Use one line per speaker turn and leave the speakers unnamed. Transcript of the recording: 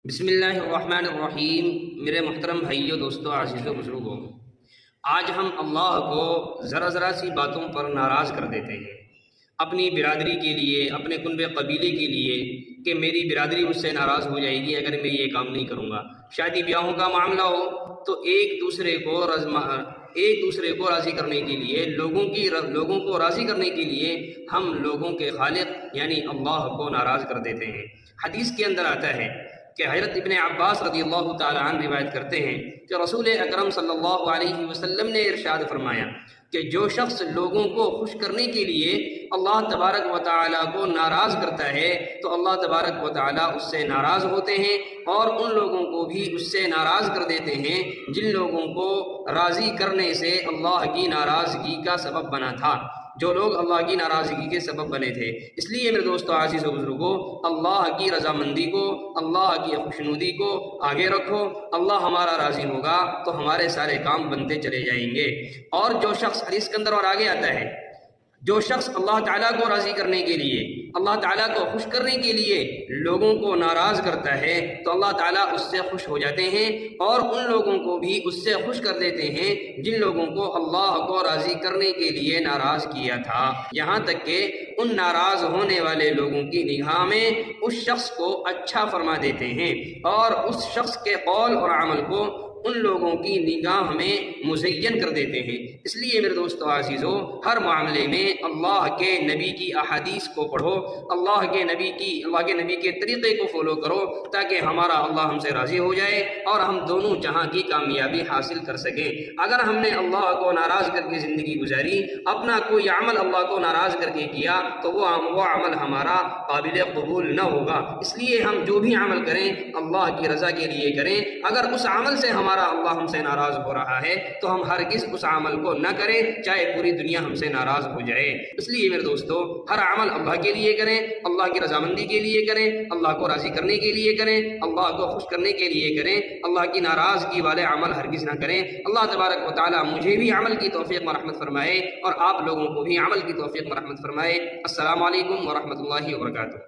بسم اللہ الرحمن الرحیم۔ میرے محترم بھائیوں، دوستوں، عزیزوں، بزرگوں، آج ہم اللہ کو ذرا سی باتوں پر ناراض کر دیتے ہیں اپنی برادری کے لیے، اپنے کنبے قبیلے کے لیے، کہ میری برادری مجھ سے ناراض ہو جائے گی اگر میں یہ کام نہیں کروں گا۔ شادی بیاہوں کا معاملہ ہو تو ایک دوسرے کو راضی کرنے کے لیے، لوگوں کو راضی کرنے کے لیے ہم لوگوں کے خالق یعنی اللہ کو ناراض کر دیتے ہیں۔ حدیث کے اندر آتا ہے کہ حضرت ابن عباس رضی اللہ تعالی عنہ روایت کرتے ہیں کہ رسول اکرم صلی اللہ علیہ وسلم نے ارشاد فرمایا کہ جو شخص لوگوں کو خوش کرنے کے لیے اللہ تبارک و تعالیٰ کو ناراض کرتا ہے تو اللہ تبارک و تعالیٰ اس سے ناراض ہوتے ہیں اور ان لوگوں کو بھی اس سے ناراض کر دیتے ہیں جن لوگوں کو راضی کرنے سے اللہ کی ناراضگی کا سبب بنا تھا، جو لوگ اللہ کی ناراضگی کے سبب بنے تھے۔ اس لیے میرے دوستو، عزیز و بزرگوں، اللہ کی رضامندی کو، اللہ کی خوشنودی کو آگے رکھو۔ اللہ ہمارا راضی ہوگا تو ہمارے سارے کام بنتے چلے جائیں گے۔ اور جو شخص حدیث کے اندر اور آگے آتا ہے، جو شخص اللہ تعالیٰ کو راضی کرنے کے لیے، اللہ تعالیٰ کو خوش کرنے کے لیے لوگوں کو ناراض کرتا ہے تو اللہ تعالیٰ اس سے خوش ہو جاتے ہیں اور ان لوگوں کو بھی اس سے خوش کر دیتے ہیں جن لوگوں کو اللہ کو راضی کرنے کے لیے ناراض کیا تھا، یہاں تک کہ ان ناراض ہونے والے لوگوں کی نگاہ میں اس شخص کو اچھا فرما دیتے ہیں اور اس شخص کے قول اور عمل کو ان لوگوں کی نگاہ میں مزین کر دیتے ہیں۔ اس لیے میرے دوستو عزیزو، ہر معاملے میں اللہ کے نبی کی احادیث کو پڑھو، اللہ کے نبی کے طریقے کو فالو کرو تاکہ ہمارا اللہ ہم سے راضی ہو جائے اور ہم دونوں جہاں کی کامیابی حاصل کر سکیں۔ اگر ہم نے اللہ کو ناراض کر کے زندگی گزاری، اپنا کوئی عمل اللہ کو ناراض کر کے کیا تو وہ عمل ہمارا قابل قبول نہ ہوگا۔ اس لیے ہم جو بھی عمل کریں اللہ کی رضا کے لیے کریں۔ اگر اس عمل سے ہمارا اللہ ہم سے ناراض ہو رہا ہے تو ہم ہرگز اس عمل کو نہ کریں، چاہے پوری دنیا ہم سے ناراض ہو جائے۔ اس لیے میرے دوستو، ہر عمل اللہ کے لیے کریں، اللہ کی رضامندی کے لیے کریں، اللہ کو راضی کرنے کے لیے کریں، اللہ کو خوش کرنے کے لیے کریں، اللہ کی ناراضگی والے عمل ہرگز نہ کریں۔ اللہ تبارک و تعالی مجھے بھی عمل کی توفیق و رحمت فرمائے اور آپ لوگوں کو بھی عمل کی توفیق و رحمت فرمائے۔ السلام علیکم ورحمۃ اللہ وبرکاتہ۔